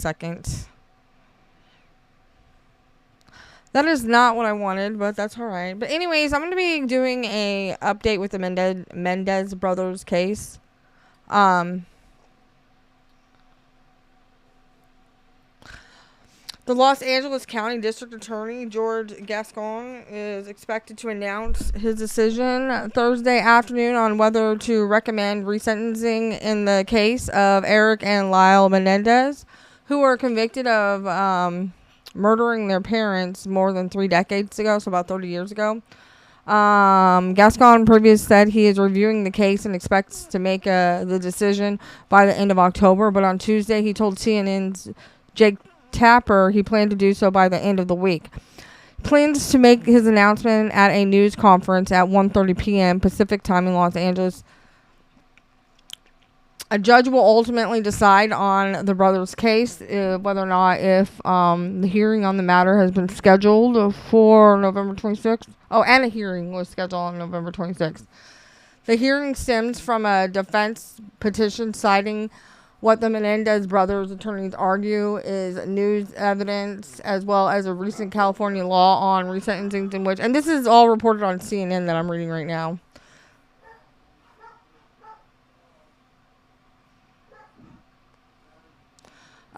Second. That is not what I wanted, but that's alright. But anyways, I'm going to be doing a update with the Menendez Brothers case. The Los Angeles County District Attorney George Gascon is expected to announce his decision Thursday afternoon on whether to recommend resentencing in the case of Eric and Lyle Menendez, who were convicted of murdering their parents more than 3 decades ago, so about 30 years ago. Gascon previously said he is reviewing the case and expects to make the decision by the end of October, but on Tuesday he told CNN's Jake Tapper he planned to do so by the end of the week. He plans to make his announcement at a news conference at 1:30 p.m. Pacific time in Los Angeles. A judge will ultimately decide on the brothers' case, whether or not if the hearing on the matter has been scheduled for November 26th. Oh, and a hearing was scheduled on November 26th. The hearing stems from a defense petition citing what the Menendez brothers' attorneys argue is news evidence, as well as a recent California law on resentencing in which, and this is all reported on CNN that I'm reading right now.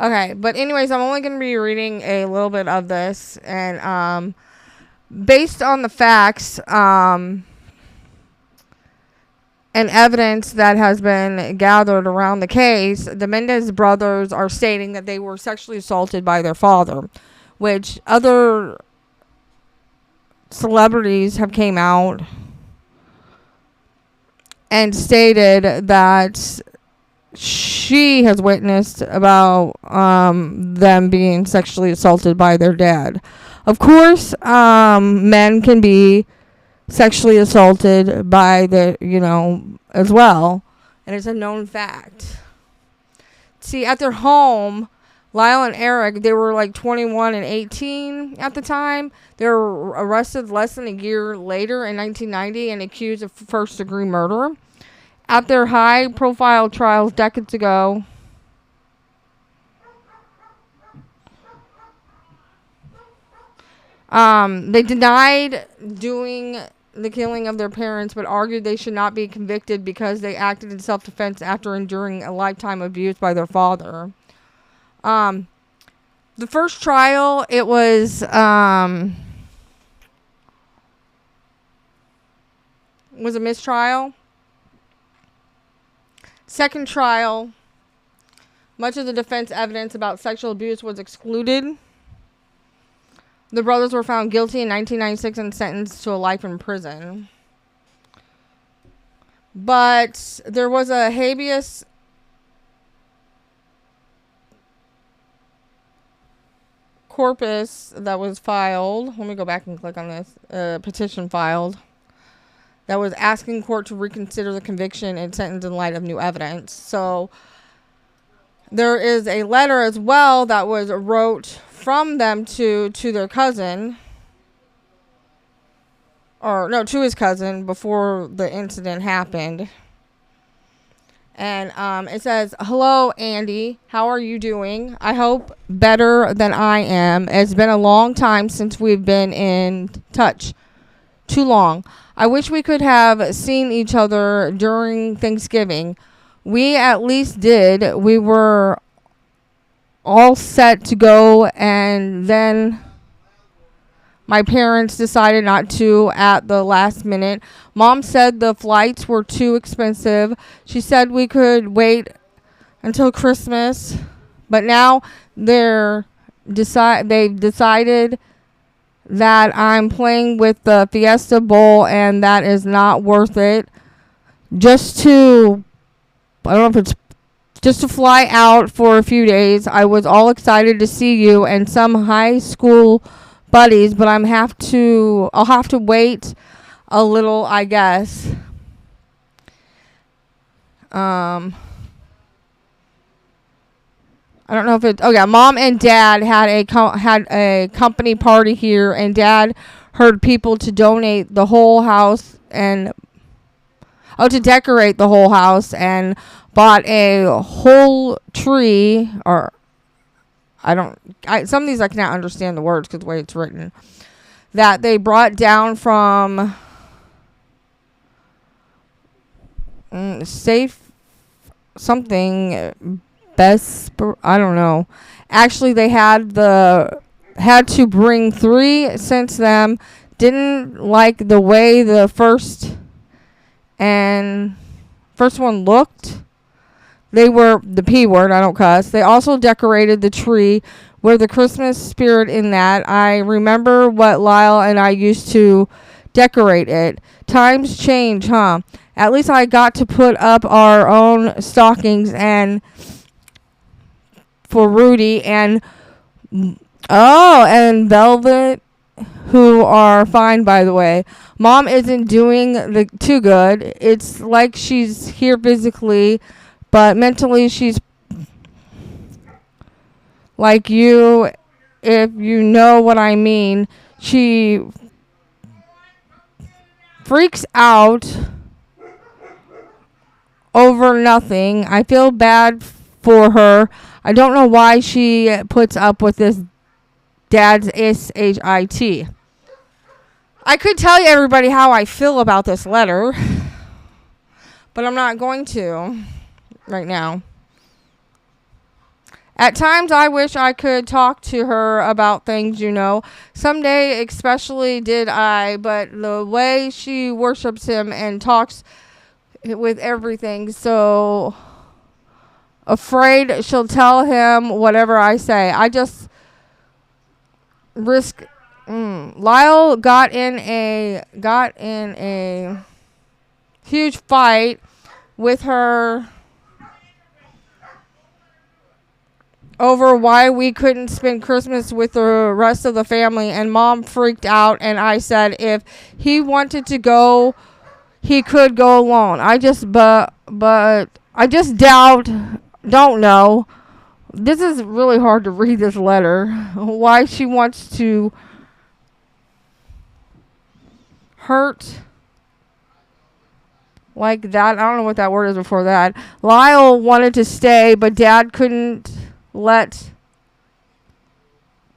Okay, but anyways, I'm only going to be reading a little bit of this, and based on the facts and evidence that has been gathered around the case, the Menendez brothers are stating that they were sexually assaulted by their father, which other celebrities have came out and stated that she has witnessed about them being sexually assaulted by their dad. Of course, men can be sexually assaulted by as well, and it's a known fact. See, at their home, Lyle and Eric, they were like 21 and 18 at the time. They were arrested less than a year later in 1990 and accused of first-degree murder. At their high-profile trials decades ago, they denied doing the killing of their parents, but argued they should not be convicted because they acted in self-defense after enduring a lifetime of abuse by their father. The first trial, it was a mistrial. Second trial, much of the defense evidence about sexual abuse was excluded. The brothers were found guilty in 1996 and sentenced to a life in prison. But there was a habeas corpus that was filed. Let me go back and click on this. Petition filed that was asking court to reconsider the conviction and sentence in light of new evidence. So there is a letter as well that was wrote from them to their cousin, to his cousin before the incident happened. And it says, "Hello, Andy. How are you doing? I hope better than I am. It's been a long time since we've been in touch. Too long. I wish we could have seen each other during Thanksgiving. We at least did. We were all set to go, and then my parents decided not to at the last minute. Mom said the flights were too expensive. She said we could wait until Christmas, but now they've decided that I'm playing with the Fiesta Bowl, and that is not worth it. Just to fly out for a few days. I was all excited to see you and some high school buddies, but I'll have to wait a little, I guess." I don't know if Mom and Dad had a company party here, and Dad heard people to donate the whole house to decorate the whole house, and bought a whole tree, or some of these I cannot understand the words because the way it's written. That they brought down from safe something best. I don't know. Actually, they had to bring 3 since them. Didn't like the way the first one looked. They were the P word, I don't cuss. They also decorated the tree with the Christmas spirit in that. I remember what Lyle and I used to decorate it. Times change, huh? At least I got to put up our own stockings and for Rudy and Velvet, who are fine, by the way. Mom isn't doing too good. It's like she's here physically, but mentally she's like you, if you know what I mean. She freaks out over nothing. I feel bad for her. I don't know why she puts up with this dad's shit. I could tell you everybody how I feel about this letter, but I'm not going to right now. At times I wish I could talk to her about things, Someday especially did I, but the way she worships him and talks with everything, so afraid she'll tell him whatever I say. I just risk. Lyle got in a huge fight with her over why we couldn't spend Christmas with the rest of the family, and Mom freaked out, and I said if he wanted to go, he could go alone. I just don't know. This is really hard to read this letter. Why she wants to hurt like that. I don't know what that word is before that. Lyle wanted to stay, but Dad couldn't let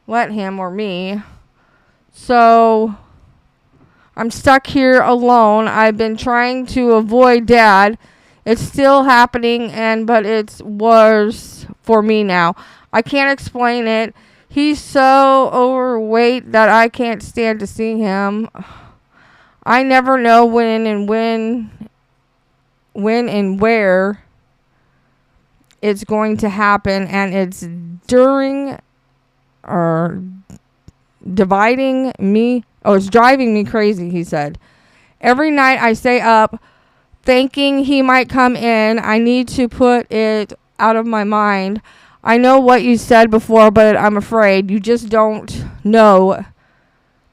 him or me. So I'm stuck here alone. I've been trying to avoid Dad. It's still happening, but it's worse for me now. I can't explain it. He's so overweight that I can't stand to see him. I never know when and where it's going to happen, and it's during or dividing me. Oh, it's driving me crazy, he said. Every night I stay up thinking he might come in. I need to put it out of my mind. I know what you said before, but I'm afraid. You just don't know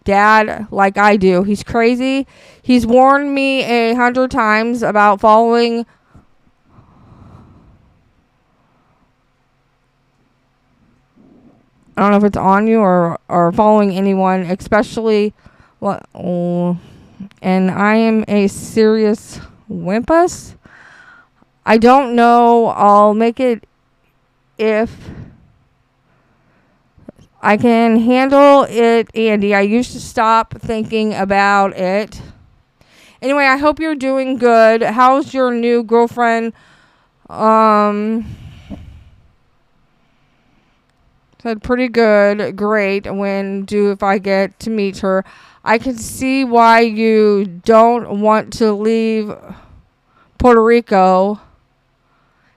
Dad like I do. He's crazy. He's warned me 100 times about following I don't know if it's on you or following anyone, especially and I am a serious wimpus. I don't know. I'll make it if I can handle it, Andy. I used to stop thinking about it. Anyway, I hope you're doing good. How's your new girlfriend? Said pretty good. Great. If I get to meet her. I can see why you don't want to leave Puerto Rico.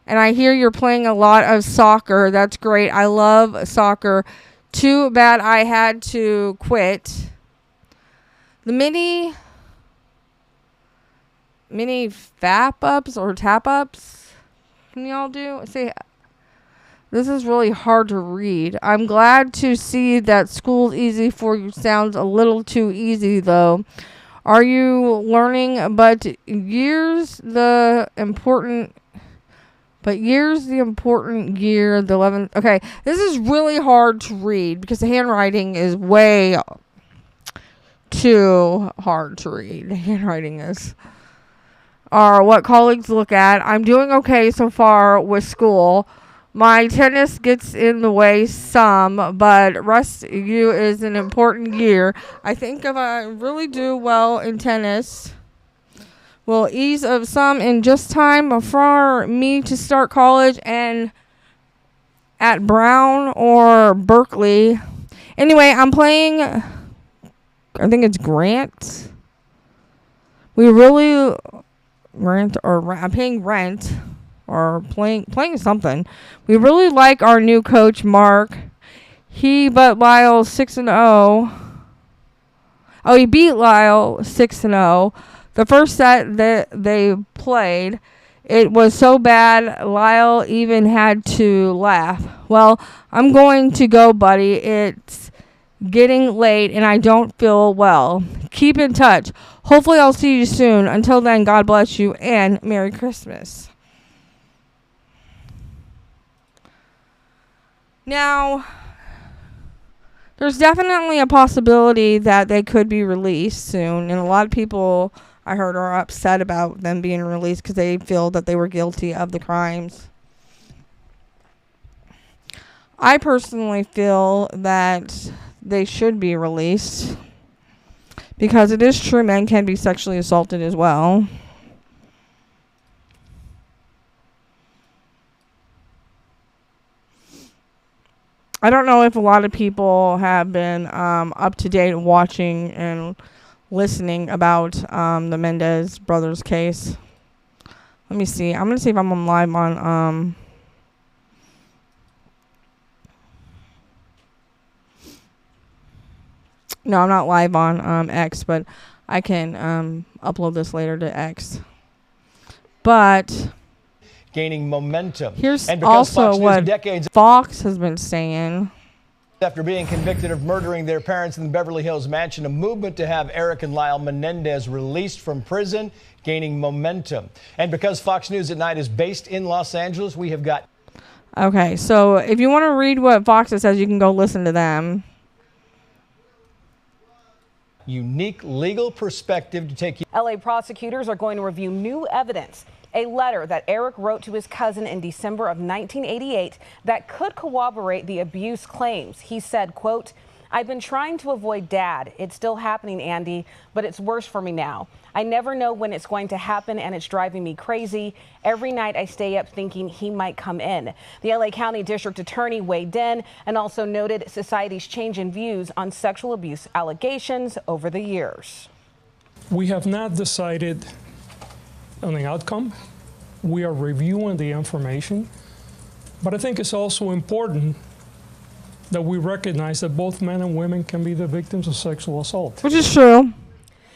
And I hear you're playing a lot of soccer. That's great. I love soccer. Too bad I had to quit. The mini fap ups or tap ups. Can y'all do? Say, this is really hard to read. I'm glad to see that school's easy for you. Sounds a little too easy though. Are you learning? But years the important year, the 11th. Okay, this is really hard to read because the handwriting is way too hard to read. The handwriting is. Are what colleagues look at. I'm doing okay so far with school. My tennis gets in the way some, but rest you is an important year. I think if I really do well in tennis, will ease of some in just time for me to start college and at Brown or Berkeley. Anyway, I'm playing, I think it's Grant. We really I'm paying rent or playing something. We really like our new coach, Mark. He beat Lyle 6-0. Oh, he beat Lyle 6-0. The first set that they played, it was so bad, Lyle even had to laugh. Well, I'm going to go, buddy. It's getting late and I don't feel well. Keep in touch. Hopefully I'll see you soon. Until then, God bless you and Merry Christmas. Now, there's definitely a possibility that they could be released soon, and a lot of people I heard are upset about them being released because they feel that they were guilty of the crimes. I personally feel that they should be released because it is true men can be sexually assaulted as well. I don't know if a lot of people have been up to date watching and listening about the Menendez Brothers case. Let me see. I'm going to see if I'm on live on... No, I'm not live on X, but I can upload this later to X. But... gaining momentum. Here's and also what Fox has been saying. After being convicted of murdering their parents in the Beverly Hills mansion, a movement to have Eric and Lyle Menendez released from prison gaining momentum. And because Fox News at Night is based in Los Angeles, we have got... Okay, so if you want to read what Fox says, you can go listen to them. Unique legal perspective to take you... LA prosecutors are going to review new evidence. A letter that Eric wrote to his cousin in December of 1988 that could corroborate the abuse claims. He said, quote, "I've been trying to avoid Dad. It's still happening, Andy, but it's worse for me now. I never know when it's going to happen and it's driving me crazy. Every night I stay up thinking he might come in." The LA County District Attorney weighed in and also noted society's change in views on sexual abuse allegations over the years. We have not decided on the outcome. We are reviewing the information, but I think it's also important that we recognize that both men and women can be the victims of sexual assault. Which is true.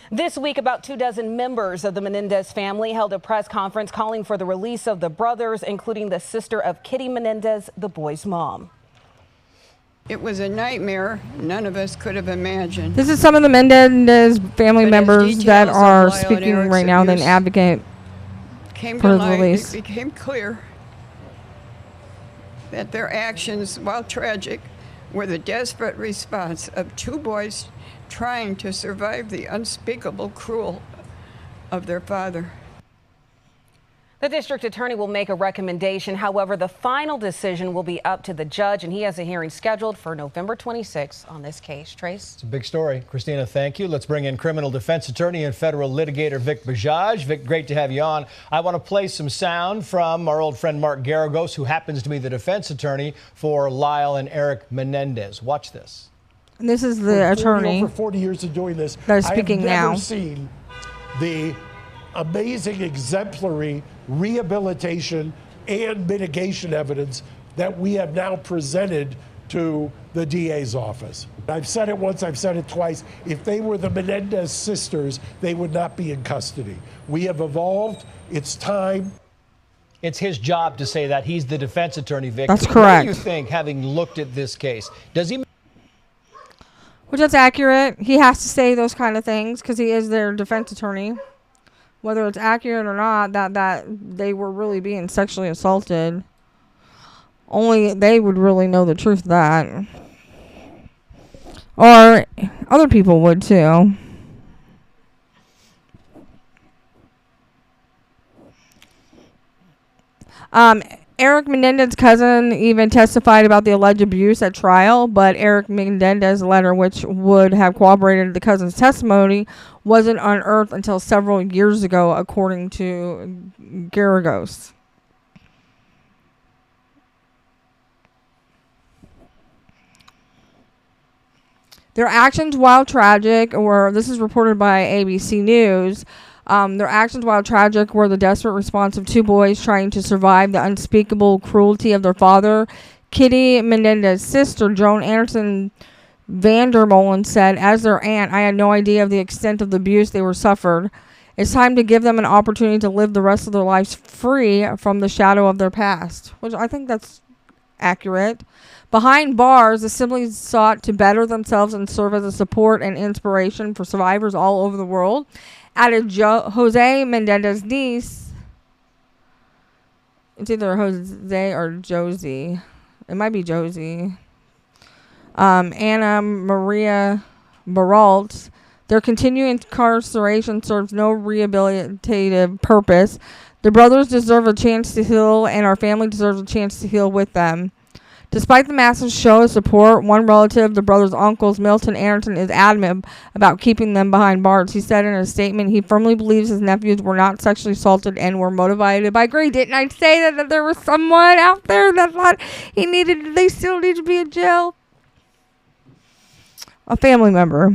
This week, about 24 members of the Menendez family held a press conference calling for the release of the brothers, including the sister of Kitty Menendez, the boy's mom. It was a nightmare none of us could have imagined. This is some of the Menendez family members that are speaking right now and advocate for his release. It became clear that their actions, while tragic, were the desperate response of two boys trying to survive the unspeakable cruelty of their father. The district attorney will make a recommendation. However, the final decision will be up to the judge, and he has a hearing scheduled for November 26th on this case. Trace? It's a big story. Christina, thank you. Let's bring in criminal defense attorney and federal litigator Vic Bajaj. Vic, great to have you on. I want to play some sound from our old friend Mark Garagos, who happens to be the defense attorney for Lyle and Eric Menendez. Watch this. And this is the attorney over 40 years of doing this. that is speaking now. I have never seen the amazing, exemplary rehabilitation and mitigation evidence that we have now presented to the DA's office. I've said it once, I've said it twice. If they were the Menendez sisters, they would not be in custody. We have evolved. It's time. It's his job to say that. He's the defense attorney, Vic. That's correct. What do you think, having looked at this case? Does he... Which that's accurate. He has to say those kind of things because he is their defense attorney. Whether it's accurate or not, that they were really being sexually assaulted. Only they would really know the truth of that. Or other people would too. Eric Menendez's cousin even testified about the alleged abuse at trial, but Eric Menendez's letter, which would have corroborated the cousin's testimony, wasn't unearthed until several years ago, according to Garagos. Their actions, while tragic, or this is reported by ABC News, their actions, while tragic, were the desperate response of two boys trying to survive the unspeakable cruelty of their father. Kitty Menendez's sister, Joan Anderson Vandermolen, said, "As their aunt, I had no idea of the extent of the abuse they were suffered. It's time to give them an opportunity to live the rest of their lives free from the shadow of their past," which I think that's accurate. Behind bars, the siblings sought to better themselves and serve as a support and inspiration for survivors all over the world. Added Jose Menendez's niece. It's either Jose or Josie. It might be Josie. Anna Maria Baralt. Their continuing incarceration serves no rehabilitative purpose. The brothers deserve a chance to heal, and our family deserves a chance to heal with them. Despite the massive show of support, one relative, the brothers' uncles, Milton Anderson, is adamant about keeping them behind bars. He said in a statement he firmly believes his nephews were not sexually assaulted and were motivated by greed. Didn't I say that there was someone out there that thought they still need to be in jail? A family member.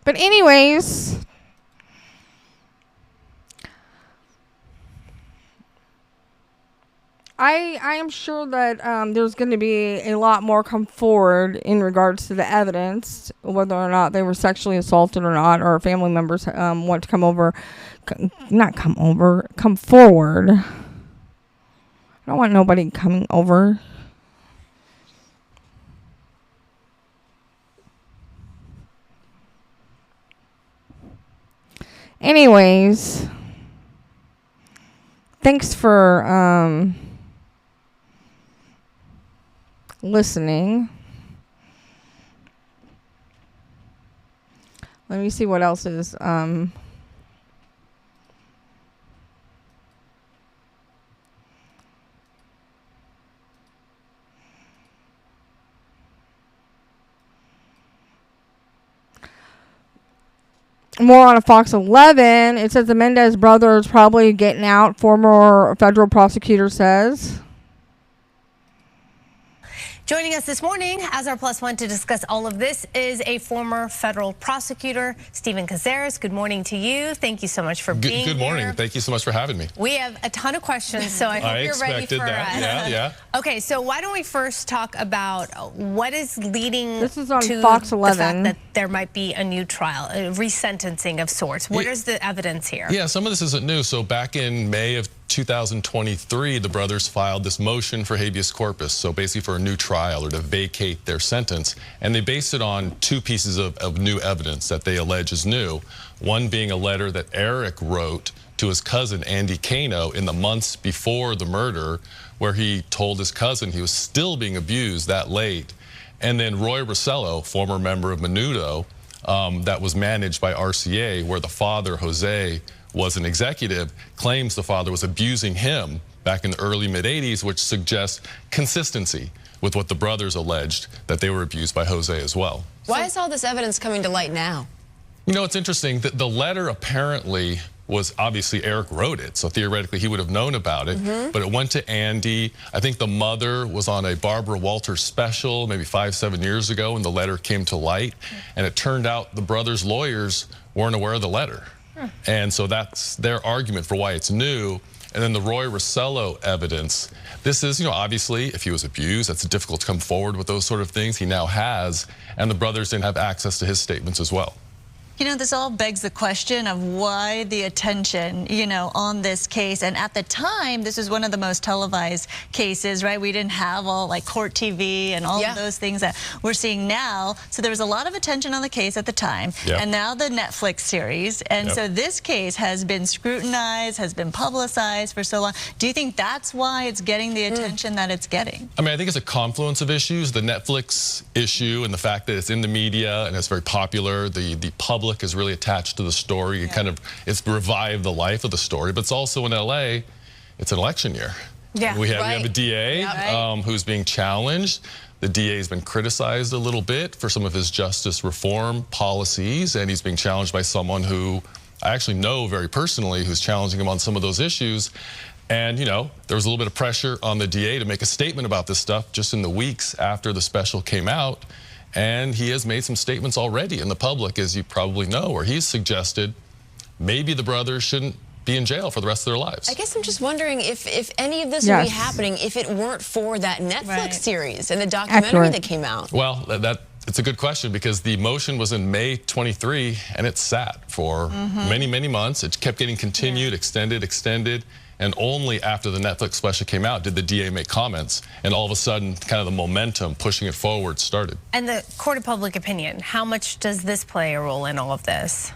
But anyways, I am sure that there's going to be a lot more come forward in regards to the evidence, whether or not they were sexually assaulted or not, or family members want to come forward. I don't want nobody coming over. Anyways, thanks for listening. Let me see what else is more on a Fox 11. It says the Menendez brother is probably getting out, former federal prosecutor says. Joining us this morning as our plus one to discuss all of this is a former federal prosecutor, Stephen Cazares. Good morning to you. Thank you so much for being here. Good morning. Thank you so much for having me. We have a ton of questions, so I hope you're ready for us. Yeah. Okay, so why don't we first talk about what is leading This is on to Fox the 11. fact that there might be a new trial, a resentencing of sorts. What is the evidence here? Yeah, some of this isn't new. So back in May of 2023, the brothers filed this motion for habeas corpus, so basically for a new trial or to vacate their sentence. And they based it on two pieces of new evidence that they allege is new. One being a letter that Eric wrote to his cousin, Andy Kano, in the months before the murder, where he told his cousin he was still being abused that late. And then Roy Rossello, former member of Menudo, that was managed by RCA, where the father, Jose, was an executive, claims the father was abusing him back in the early mid-'80s, which suggests consistency with what the brothers alleged, that they were abused by Jose as well. Why is all this evidence coming to light now? You know, it's interesting that the letter apparently was, obviously Eric wrote it, so theoretically he would have known about it, but it went to Andy. I think the mother was on a Barbara Walters special maybe 5-7 years ago when the letter came to light, and it turned out the brothers' lawyers weren't aware of the letter. And so that's their argument for why it's new. And then the Roy Rossello evidence. This is, obviously, if he was abused, that's difficult to come forward with those sort of things. He now has, and the brothers didn't have access to his statements as well. You know, this all begs the question of why the attention, on this case. And at the time, this was one of the most televised cases, right? We didn't have all like court TV and all of those things that we're seeing now. So there was a lot of attention on the case at the time. And now the Netflix series. And so this case has been scrutinized, has been publicized for so long. Do you think that's why it's getting the attention that it's getting? I mean, I think it's a confluence of issues. The Netflix issue and the fact that it's in the media and it's very popular, the public public is really attached to the story. It's revived the life of the story, but it's also in LA, it's an election year. Yeah, we have a DA who's being challenged. The DA has been criticized a little bit for some of his justice reform policies, and he's being challenged by someone who I actually know very personally who's challenging him on some of those issues. And, there was a little bit of pressure on the DA to make a statement about this stuff just in the weeks after the special came out. And he has made some statements already in the public, as you probably know, where he's suggested maybe the brothers shouldn't be in jail for the rest of their lives. I guess I'm just wondering if any of this would be happening if it weren't for that Netflix series and the documentary that came out. Well, it's a good question, because the motion was in May 23 and it sat for many, many months. It kept getting continued, extended. And only after the Netflix special came out did the DA make comments. And all of a sudden, kind of the momentum pushing it forward started. And the court of public opinion, how much does this play a role in all of this?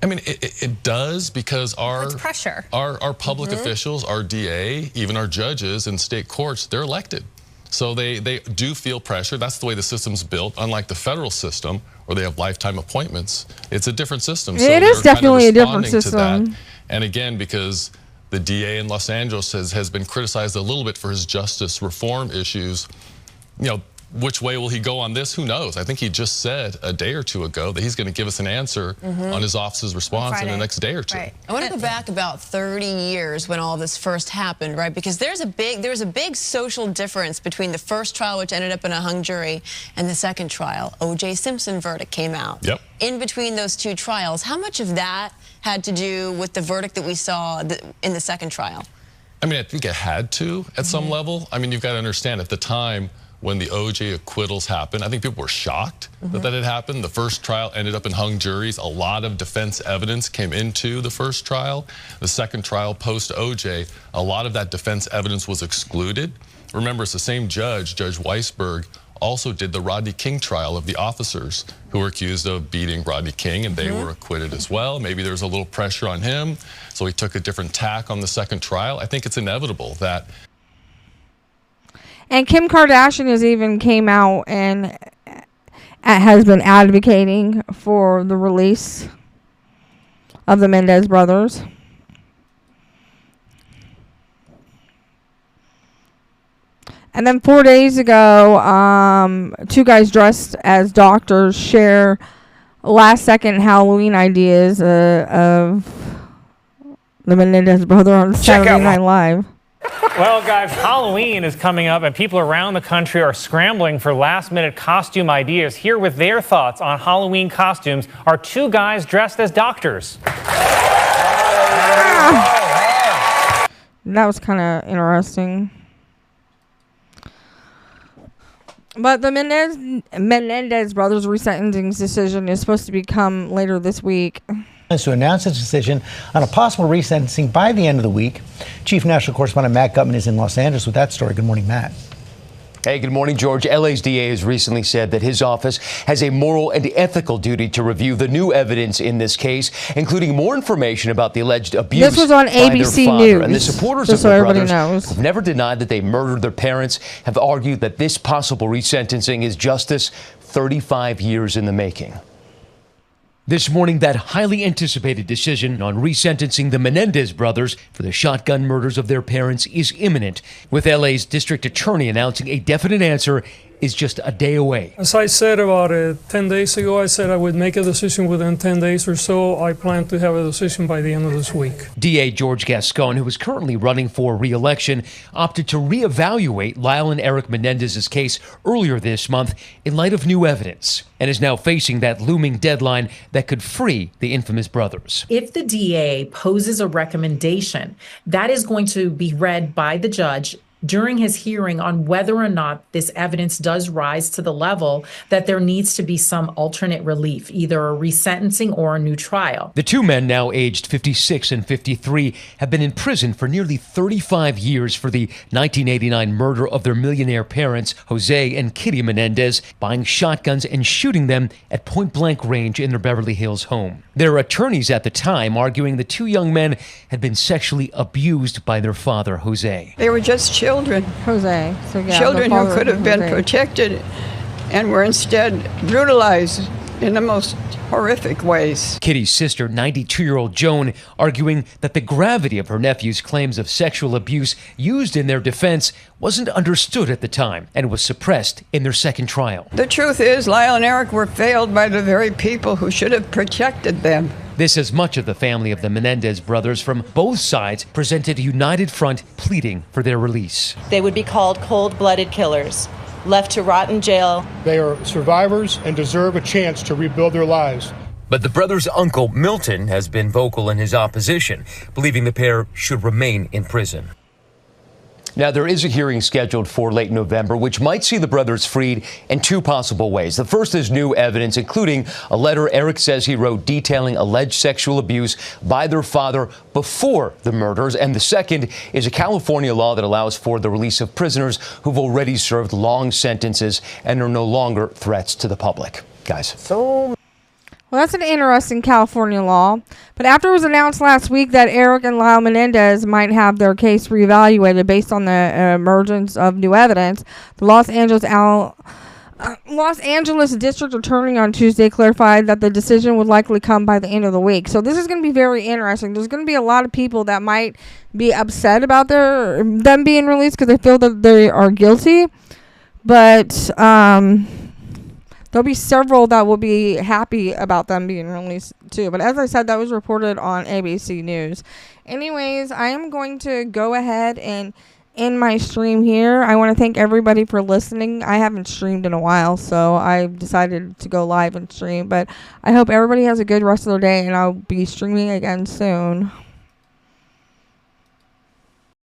I mean, it does, because It's pressure. Our public officials, our DA, even our judges in state courts, they're elected. So they do feel pressure. That's the way the system's built, unlike the federal system, where they have lifetime appointments. It's a different system. So it is definitely a different system. And again, because the DA in Los Angeles has been criticized a little bit for his justice reform issues, which way will he go on this? Who knows? I think he just said a day or two ago that he's going to give us an answer on his office's response in the next day or two. Right. I want to go back about 30 years when all this first happened, right? Because there was a big social difference between the first trial, which ended up in a hung jury, and the second trial. O.J. Simpson verdict came out. Yep. In between those two trials, how much of that had to do with the verdict that we saw in the second trial? I mean, I think it had to at some level. I mean, you've got to understand, at the time when the O.J. acquittals happened, I think people were shocked that had happened. The first trial ended up in hung juries. A lot of defense evidence came into the first trial. The second trial, post-O.J., a lot of that defense evidence was excluded. Remember, it's the same judge, Judge Weisberg, also did the Rodney King trial of the officers who were accused of beating Rodney King, and they were acquitted as well. Maybe there was a little pressure on him, so he took a different tack on the second trial. I think it's inevitable that... And Kim Kardashian has even came out and has been advocating for the release of the Menendez brothers. And then 4 days ago, two guys dressed as doctors share last-second Halloween ideas of the Menendez brother on Saturday Night Live. Well, guys, Halloween is coming up, and people around the country are scrambling for last-minute costume ideas. Here with their thoughts on Halloween costumes are two guys dressed as doctors. That was kind of interesting. But the Menendez brothers' resentencing decision is supposed to come later this week. To announce its decision on a possible resentencing by the end of the week. Chief National Correspondent Matt Gutman is in Los Angeles with that story. Good morning, Matt. Hey, good morning, George. LA's DA has recently said that his office has a moral and ethical duty to review the new evidence in this case, including more information about the alleged abuse. This was on ABC News. And the supporters of the brothers, who've never denied that they murdered their parents, have argued that this possible resentencing is justice 35 years in the making. This morning, that highly anticipated decision on resentencing the Menendez brothers for the shotgun murders of their parents is imminent, with LA's district attorney announcing a definite answer is just a day away. As I said about 10 days ago, I said I would make a decision within 10 days or so. I plan to have a decision by the end of this week. DA George Gascon, who is currently running for re-election, opted to reevaluate Lyle and Eric Menendez's case earlier this month in light of new evidence, and is now facing that looming deadline that could free the infamous brothers. If the DA poses a recommendation, that is going to be read by the judge during his hearing on whether or not this evidence does rise to the level that there needs to be some alternate relief, either a resentencing or a new trial. The two men, now aged 56 and 53, have been in prison for nearly 35 years for the 1989 murder of their millionaire parents, Jose and Kitty Menendez, buying shotguns and shooting them at point-blank range in their Beverly Hills home. Their attorneys at the time arguing the two young men had been sexually abused by their father, Jose. They were just children. Jose. So, yeah, children who could have been protected and were instead brutalized in the most horrific ways. Kitty's sister, 92-year-old Joan, arguing that the gravity of her nephew's claims of sexual abuse used in their defense wasn't understood at the time and was suppressed in their second trial. The truth is, Lyle and Eric were failed by the very people who should have protected them. This as much of the family of the Menendez brothers from both sides presented a united front pleading for their release. They would be called cold-blooded killers, left to rot in jail. They are survivors and deserve a chance to rebuild their lives. But the brothers' uncle, Milton, has been vocal in his opposition, believing the pair should remain in prison. Now, there is a hearing scheduled for late November, which might see the brothers freed in two possible ways. The first is new evidence, including a letter Eric says he wrote detailing alleged sexual abuse by their father before the murders. And the second is a California law that allows for the release of prisoners who've already served long sentences and are no longer threats to the public. Guys. Well, that's an interesting California law. But after it was announced last week that Eric and Lyle Menendez might have their case reevaluated based on the emergence of new evidence, the Los Angeles District Attorney on Tuesday clarified that the decision would likely come by the end of the week. So this is going to be very interesting. There's going to be a lot of people that might be upset about them being released because they feel that they are guilty. But there'll be several that will be happy about them being released too. But as I said, that was reported on ABC News. Anyways, I am going to go ahead and end my stream here. I want to thank everybody for listening. I haven't streamed in a while, so I decided to go live and stream. But I hope everybody has a good rest of their day, and I'll be streaming again soon.